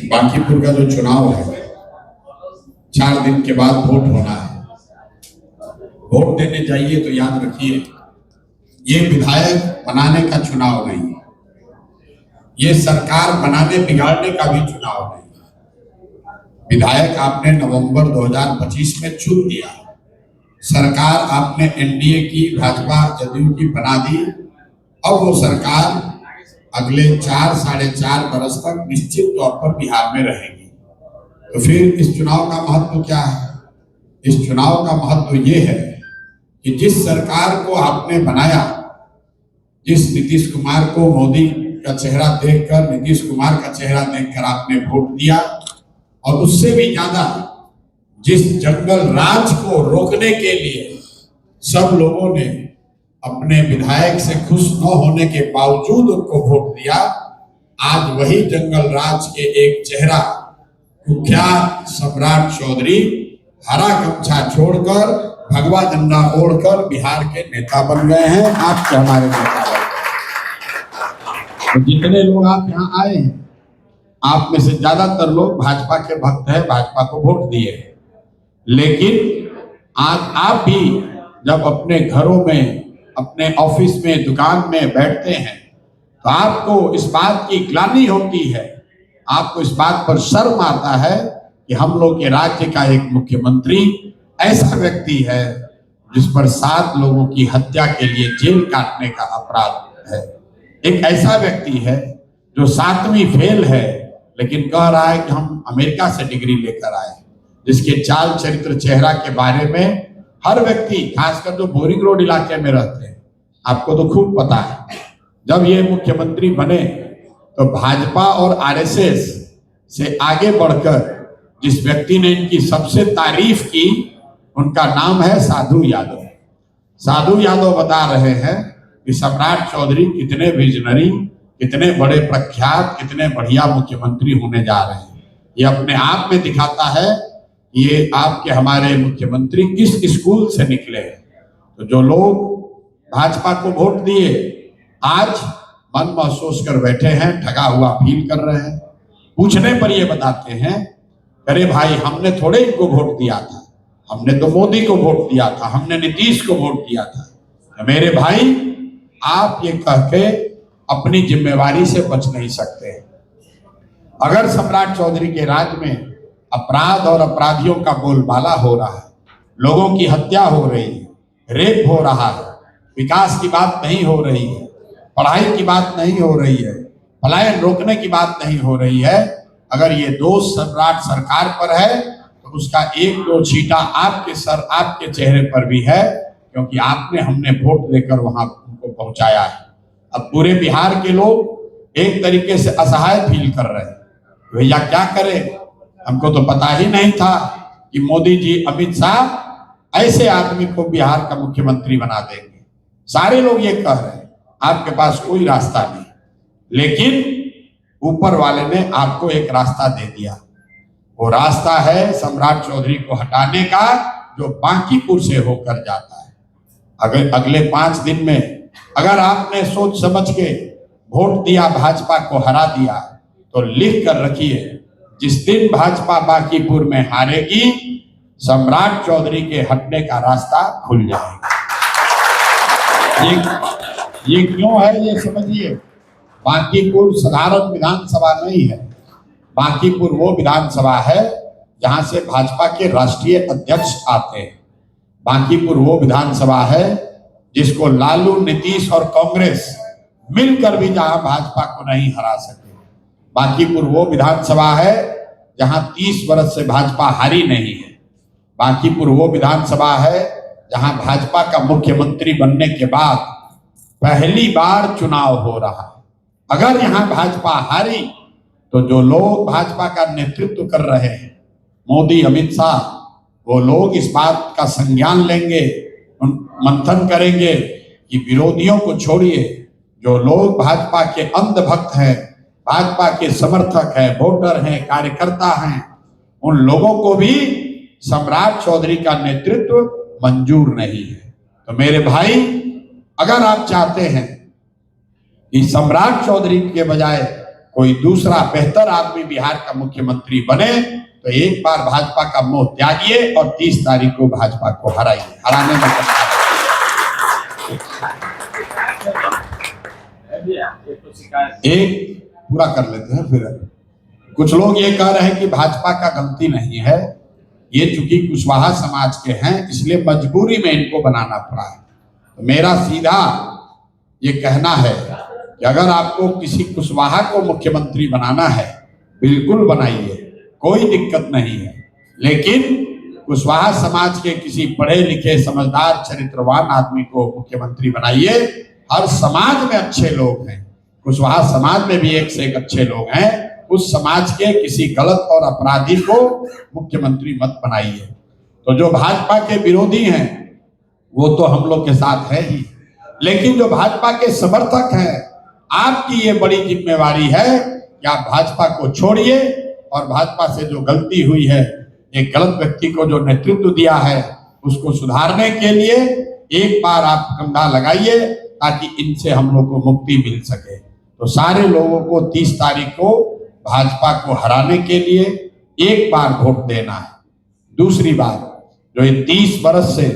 बांकीपुर का जो चुनाव है, 4 दिन के बाद वोट होना है। वोट देने जाइए तो याद रखिए, ये विधायक बनाने का चुनाव नहीं है, ये सरकार बनाने बिगाड़ने का भी चुनाव नहीं है। विधायक आपने नवंबर 2025 में चुन दिया, सरकार आपने एनडीए की, भाजपा जदयू की बना दी। अब वो सरकार अगले 4 साढ़े 4 बरस तक निश्चित तौर पर बिहार में रहेगी। तो फिर इस चुनाव का महत्व क्या है? इस चुनाव का महत्व ये है कि जिस सरकार को आपने बनाया, जिस नीतीश कुमार को मोदी का चेहरा देखकर, नीतीश कुमार का चेहरा देखकर आपने वोट दिया, और उससे भी ज्यादा जिस जंगल राज को रोकने के लिए सब लोगों ने अपने विधायक से खुश न होने के बावजूद उनको वोट दिया, आज वही जंगल राज के एक चेहरा कुख्यात सम्राट चौधरी हरा गमछा छोड़कर, भगवा झंडा ओढ़कर बिहार के नेता बन गए हैं। आपके हमारे नेता बन गए। तो जितने लोग आप यहाँ आए हैं, आप में से ज्यादातर लोग भाजपा के भक्त हैं, भाजपा को वोट दिए। लेकिन आज आप भी जब अपने घरों में, अपने ऑफिस में, दुकान में बैठते हैं, तो आपको इस बात की ग्लानि होती है, आपको इस बात पर शर्म आता है कि हम लोग के राज्य का एक मुख्यमंत्री ऐसा व्यक्ति है जिस पर 7 लोगों की हत्या के लिए जेल काटने का अपराध है। एक ऐसा व्यक्ति है जो 7वीं फेल है, लेकिन कह रहा है कि हम अमेरिका से डिग्री लेकर आए, जिसके चाल चरित्र चेहरा के बारे में हर व्यक्ति, खासकर जो बोरिंग रोड इलाके में रहते हैं, आपको तो खूब पता है। जब ये मुख्यमंत्री बने तो भाजपा और आरएसएस से आगे बढ़कर जिस व्यक्ति ने इनकी सबसे तारीफ की, उनका नाम है साधु यादव। साधु यादव बता रहे हैं कि सम्राट चौधरी कितने विजनरी, कितने बड़े प्रख्यात, कितने बढ़िया मुख्यमंत्री होने जा रहे हैं। ये अपने आप में दिखाता है ये आपके हमारे मुख्यमंत्री किस स्कूल से निकले हैं। तो जो लोग भाजपा को वोट दिए, आज मन महसूस कर बैठे हैं, ठगा हुआ फील कर रहे हैं। पूछने पर ये बताते हैं, अरे भाई हमने थोड़े इनको वोट दिया था, हमने तो मोदी को वोट दिया था, हमने नीतीश को वोट दिया था। तो मेरे भाई, आप ये कह के अपनी जिम्मेवारी से बच नहीं सकते। अगर सम्राट चौधरी के राज में अपराध और अपराधियों का बोलबाला हो रहा है, लोगों की हत्या हो रही है, रेप हो रहा है, विकास की बात नहीं हो रही है, पढ़ाई की बात नहीं हो रही है, पलायन रोकने की बात नहीं हो रही है, अगर ये दोष सम्राट सरकार पर है तो उसका 1-2 छींटा आपके सर, आपके चेहरे पर भी है, क्योंकि आपने, हमने वोट देकर वहां उनको पहुंचाया है। अब पूरे बिहार के लोग एक तरीके से असहाय फील कर रहे हैं, भैया क्या करें, हमको तो पता ही नहीं था कि मोदी जी, अमित शाह ऐसे आदमी को बिहार का मुख्यमंत्री बना देंगे। सारे लोग ये कह रहे हैं, आपके पास कोई रास्ता नहीं, लेकिन ऊपर वाले ने आपको एक रास्ता दे दिया। वो रास्ता है सम्राट चौधरी को हटाने का, जो बांकीपुर से होकर जाता है। अगले 5 दिन में अगर आपने सोच समझ के वोट दिया, भाजपा को हरा दिया, तो लिख कर रखिए, जिस दिन भाजपा बांकीपुर में हारेगी, सम्राट चौधरी के हटने का रास्ता खुल जाएगा। ये क्यों है, ये समझिए। बांकीपुर साधारण विधानसभा नहीं है, बांकीपुर वो विधानसभा है जहां से भाजपा के राष्ट्रीय अध्यक्ष आते हैं। बांकीपुर वो विधानसभा है जिसको लालू, नीतीश और कांग्रेस मिलकर भी जहां भाजपा को नहीं हरा सके। बांकीपुर वो विधानसभा है जहां 30 वर्ष से भाजपा हारी नहीं है। बांकीपुर वो विधानसभा है जहां भाजपा का मुख्यमंत्री बनने के बाद पहली बार चुनाव हो रहा है। अगर यहां भाजपा हारी तो जो लोग भाजपा का नेतृत्व कर रहे हैं, मोदी, अमित शाह, वो लोग इस बात का संज्ञान लेंगे, मंथन करेंगे कि विरोधियों को छोड़िए, जो लोग भाजपा के अंधभक्त हैं, भाजपा के समर्थक हैं, वोटर हैं, कार्यकर्ता हैं, उन लोगों को भी सम्राट चौधरी का नेतृत्व मंजूर नहीं है। तो मेरे भाई, अगर आप चाहते हैं कि सम्राट चौधरी के बजाय कोई दूसरा बेहतर आदमी बिहार का मुख्यमंत्री बने तो एक बार भाजपा का मोह त्यागिए और 30 तारीख को भाजपा को हराइए। हराने में एक पूरा कर लेते हैं। फिर कुछ लोग ये कह रहे हैं कि भाजपा का गलती नहीं है, ये चूंकि कुशवाहा समाज के हैं इसलिए मजबूरी में इनको बनाना पड़ा है। तो मेरा सीधा ये कहना है कि अगर आपको किसी कुशवाहा को मुख्यमंत्री बनाना है बिल्कुल बनाइए, कोई दिक्कत नहीं है, लेकिन कुशवाहा समाज के किसी पढ़े लिखे समझदार चरित्रवान आदमी को मुख्यमंत्री बनाइए। हर समाज में अच्छे लोग हैं, कुशवाहा समाज में भी एक से एक अच्छे लोग हैं, उस समाज के किसी गलत और अपराधी को मुख्यमंत्री मत बनाइए। तो जो भाजपा के विरोधी हैं वो तो हम लोग के साथ है ही, लेकिन जो भाजपा के समर्थक हैं आपकी ये बड़ी जिम्मेवारी है कि आप भाजपा को छोड़िए और भाजपा से जो गलती हुई है, एक गलत व्यक्ति को जो नेतृत्व दिया है उसको सुधारने के लिए एक बार आप कंधा लगाइए ताकि इनसे हम लोग को मुक्ति मिल सके। तो सारे लोगों को 30 तारीख को भाजपा को हराने के लिए एक बार वोट देना है। दूसरी बात, जो ये 30 बरस से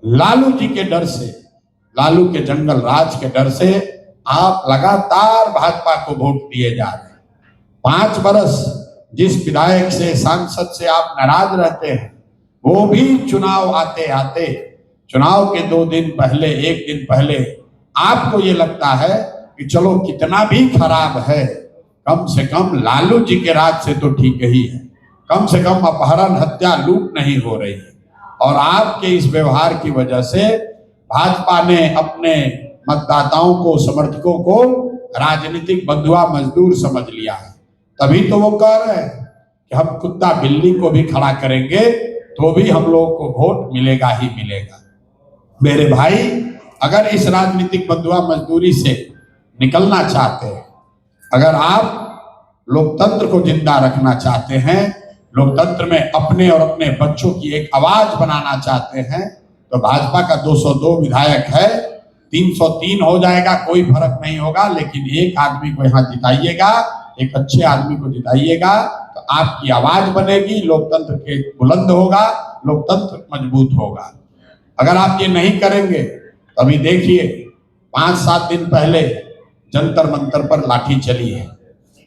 लालू जी के डर से, लालू के जंगल राज के डर से आप लगातार भाजपा को वोट दिए जा रहे हैं। 5 बरस जिस विधायक से, सांसद से आप नाराज रहते हैं, वो भी चुनाव आते आते, चुनाव के 2 दिन पहले, 1 दिन पहले आपको ये लगता है कि चलो कितना भी खराब है, कम से कम लालू जी के राज से तो ठीक ही है, कम से कम अपहरण, हत्या, लूट नहीं हो रही है। और आपके इस व्यवहार की वजह से भाजपा ने अपने मतदाताओं को, समर्थकों को राजनीतिक बंधुआ मजदूर समझ लिया है। तभी तो वो कह रहे हैं कि हम कुत्ता बिल्ली को भी खड़ा करेंगे तो भी हम लोगों को वोट मिलेगा ही मिलेगा। मेरे भाई, अगर इस राजनीतिक बंधुआ मजदूरी से निकलना चाहते हैं, अगर आप लोकतंत्र को जिंदा रखना चाहते हैं, लोकतंत्र में अपने और अपने बच्चों की एक आवाज बनाना चाहते हैं, तो भाजपा का 202 विधायक है, 303 हो जाएगा, कोई फर्क नहीं होगा, लेकिन एक आदमी को यहाँ जिताइएगा, एक अच्छे आदमी को जिताइएगा तो आपकी आवाज बनेगी, लोकतंत्र के बुलंद होगा, लोकतंत्र मजबूत होगा। अगर आप ये नहीं करेंगे तो अभी देखिए 5-7 दिन पहले जंतर मंतर पर लाठी चली है,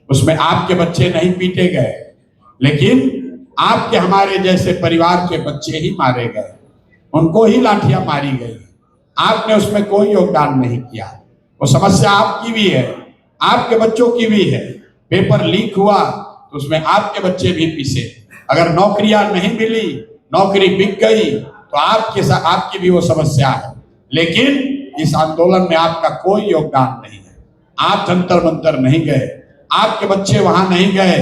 उसमें आपके बच्चे नहीं पीटे गए, लेकिन आपके हमारे जैसे परिवार के बच्चे ही मारे गए, उनको ही लाठियां मारी गई। आपने उसमें कोई योगदान नहीं किया। वो समस्या आपकी भी है, आपके बच्चों की भी है। पेपर लीक हुआ तो उसमें आपके बच्चे भी पीसे। अगर नौकरियां नहीं मिली, नौकरी बिक गई तो आपके साथ आपकी भी वो समस्या है, लेकिन इस आंदोलन में आपका कोई योगदान नहीं है। आप जंतर मंतर नहीं गए, आपके बच्चे वहां नहीं गए,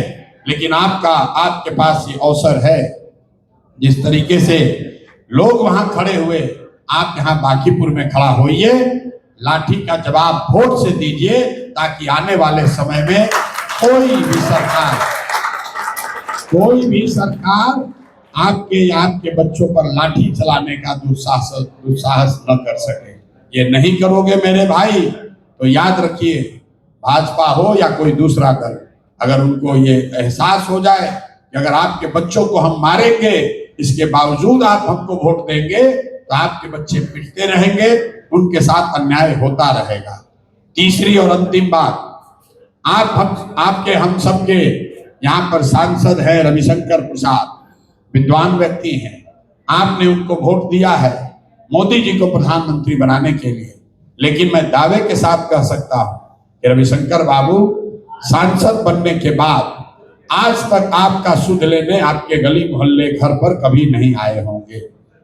लेकिन आपके पास ये अवसर है। जिस तरीके से लोग वहां खड़े हुए, आप यहाँ बांकीपुर में खड़ा होइए, लाठी का जवाब वोट से दीजिए, ताकि आने वाले समय में कोई भी सरकार आपके बच्चों पर लाठी चलाने का दुस्साहस न कर सके। ये नहीं करोगे मेरे भाई तो याद रखिए, भाजपा हो या कोई दूसरा दल, अगर उनको ये एहसास हो जाए कि अगर आपके बच्चों को हम मारेंगे, इसके बावजूद आप हमको वोट देंगे, तो आपके बच्चे पिटते रहेंगे, उनके साथ अन्याय होता रहेगा। तीसरी और अंतिम बात, हम सबके यहाँ पर सांसद है रविशंकर प्रसाद, विद्वान व्यक्ति हैं, आपने उनको वोट दिया है मोदी जी को प्रधानमंत्री बनाने के लिए, लेकिन मैं दावे के साथ कह सकता हूं कि रविशंकर बाबू सांसद बनने के बाद आज तक आपका सुध लेने आपके गली मोहल्ले घर पर कभी नहीं आए होंगे।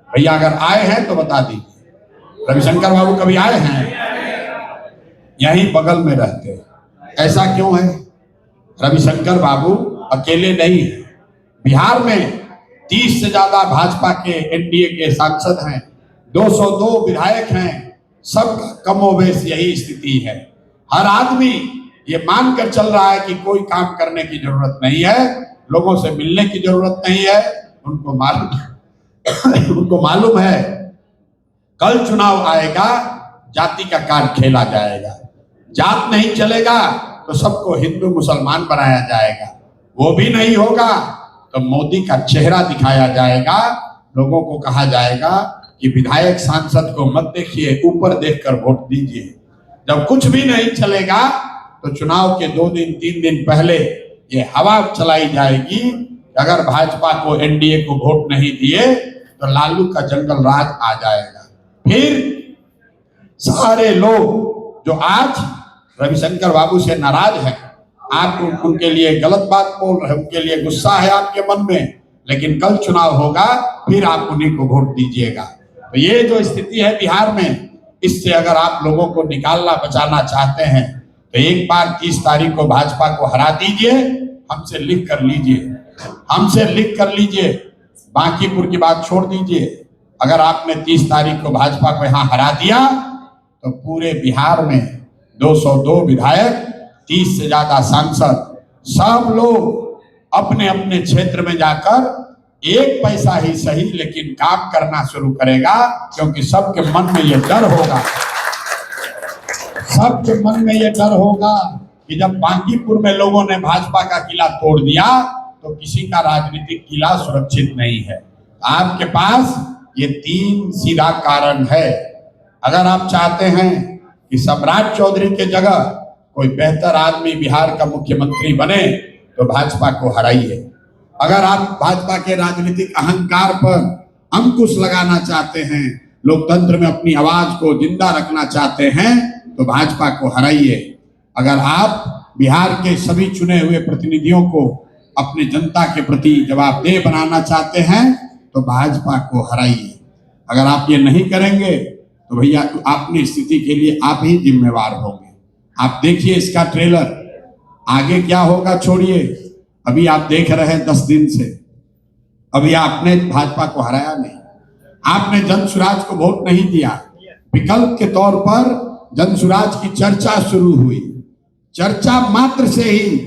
भैया अगर आए हैं तो बता दीजिए, रविशंकर बाबू कभी आए हैं? यहीं बगल में रहते हैं। ऐसा क्यों है? रविशंकर बाबू अकेले नहीं है, बिहार में 30 से ज्यादा भाजपा के एनडीए के सांसद हैं, 202 विधायक हैं, सबका कमोबेश यही स्थिति है। हर आदमी ये मानकर चल रहा है कि कोई काम करने की जरूरत नहीं है, लोगों से मिलने की जरूरत नहीं है। उनको मालूम है कल चुनाव आएगा, जाति का कार्ड खेला जाएगा, जात नहीं चलेगा, तो सबको हिंदू मुसलमान बनाया जाएगा। वो भी नहीं होगा तो मोदी का चेहरा दिखाया जाएगा, लोगों को कहा जाएगा कि विधायक सांसद को मत देखिए, ऊपर देखकर वोट दीजिए। जब कुछ भी नहीं चलेगा तो चुनाव के 2 दिन 3 दिन पहले ये हवा चलाई जाएगी कि अगर भाजपा को एनडीए को वोट नहीं दिए तो लालू का जंगल राज आ जाएगा। फिर सारे लोग जो आज रविशंकर बाबू से नाराज हैं, आप उनके लिए गलत बात बोल रहे हैं, उनके लिए गुस्सा है आपके मन में, लेकिन कल चुनाव होगा फिर आप उन्हीं को वोट दीजिएगा। तो ये जो स्थिति है बिहार में, इससे अगर आप लोगों को निकालना बचाना चाहते हैं तो एक बार 30 तारीख को भाजपा को हरा दीजिए, हमसे लिख कर लीजिए, हमसे लिख कर लीजिए, बांकीपुर की बात छोड़ दीजिए। अगर आपने 30 तारीख को भाजपा को यहाँ हरा दिया तो पूरे बिहार में 202 विधायक, 30 से ज्यादा सांसद, सब लोग अपने अपने क्षेत्र में जाकर 1 पैसा ही सही लेकिन काम करना शुरू करेगा, क्योंकि सबके मन में ये डर होगा, सबके मन में ये डर होगा कि जब बांकीपुर में लोगों ने भाजपा का किला तोड़ दिया तो किसी का राजनीतिक किला सुरक्षित नहीं है। आपके पास ये 3 सीधा कारण है। अगर आप चाहते हैं कि सम्राट चौधरी के जगह कोई बेहतर आदमी बिहार का मुख्यमंत्री बने तो भाजपा को हराइए। अगर आप भाजपा के राजनीतिक अहंकार पर अंकुश लगाना चाहते हैं, लोकतंत्र में अपनी आवाज को जिंदा रखना चाहते हैं तो भाजपा को हराइए। अगर आप बिहार के सभी चुने हुए प्रतिनिधियों को अपने जनता के प्रति जवाबदेह बनाना चाहते हैं तो भाजपा को हराइए। अगर आप ये नहीं करेंगे तो भैया अपनी स्थिति के लिए आप ही जिम्मेवार होंगे। आप देखिए इसका ट्रेलर, आगे क्या होगा छोड़िए, अभी आप देख रहे हैं 10 दिन से, अभी आपने भाजपा को हराया नहीं, आपने जनसुराज को वोट नहीं दिया। विकल्प के तौर पर जनसुराज की चर्चा शुरू हुई, चर्चा मात्र से ही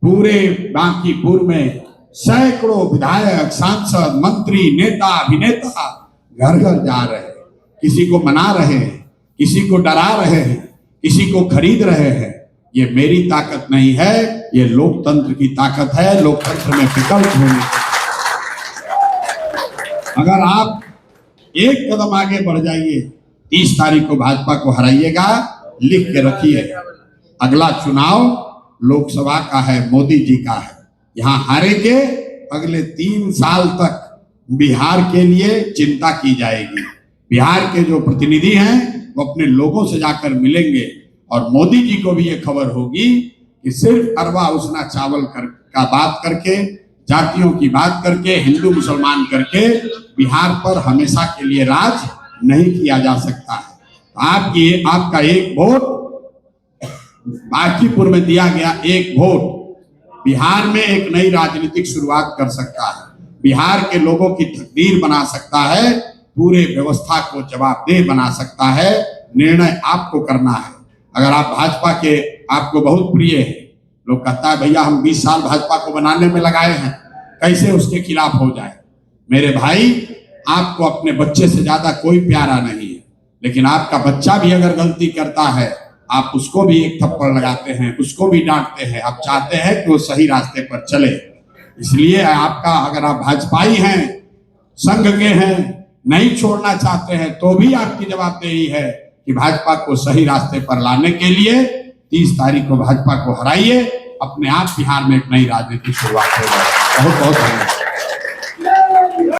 पूरे बांकीपुर में सैकड़ों विधायक, सांसद, मंत्री, नेता, अभिनेता घर घर जा रहे हैं, किसी को मना रहे हैं, किसी को डरा रहे हैं, किसी को खरीद रहे हैं। ये मेरी ताकत नहीं है, ये लोकतंत्र की ताकत है। लोकतंत्र में विकल्प होने, अगर आप एक कदम आगे बढ़ जाइए, 30 तारीख को भाजपा को हराइएगा, लिख के रखिए। अगला चुनाव लोकसभा का है, मोदी जी का है। यहाँ हारेंगे, अगले 3 साल तक बिहार के लिए चिंता की जाएगी। बिहार के जो प्रतिनिधि हैं वो अपने लोगों से जाकर मिलेंगे और मोदी जी को भी ये खबर होगी कि सिर्फ अरवा उसना चावल का बात करके, जातियों की बात करके, हिंदू मुसलमान करके बिहार पर हमेशा के लिए राज नहीं किया जा सकता है। आपका एक वोट, बांकीपुर में दिया गया एक वोट बिहार में एक नई राजनीतिक शुरुआत कर सकता है, बिहार के लोगों की तकदीर बना सकता है, पूरे व्यवस्था को जवाबदेह बना सकता है। निर्णय आपको करना है। अगर आप भाजपा के, आपको बहुत प्रिय है, लोग कहता है भैया हम 20 साल भाजपा को बनाने में लगाए हैं, कैसे उसके खिलाफ हो जाए। मेरे भाई, आपको अपने बच्चे से ज्यादा कोई प्यारा नहीं है, लेकिन आपका बच्चा भी अगर गलती करता है आप उसको भी एक थप्पड़ लगाते हैं, उसको भी डांटते हैं। आप चाहते हैं कि वो सही रास्ते पर चले, इसलिए आपका, अगर आप भाजपाई हैं, संघ के हैं, नहीं छोड़ना चाहते हैं, तो भी आपकी जवाबदेही है कि भाजपा को सही रास्ते पर लाने के लिए 30 तारीख को भाजपा को हराइए। अपने आप बिहार में एक नई राजनीतिक शुरुआत हो जाए। बहुत बहुत धन्यवाद।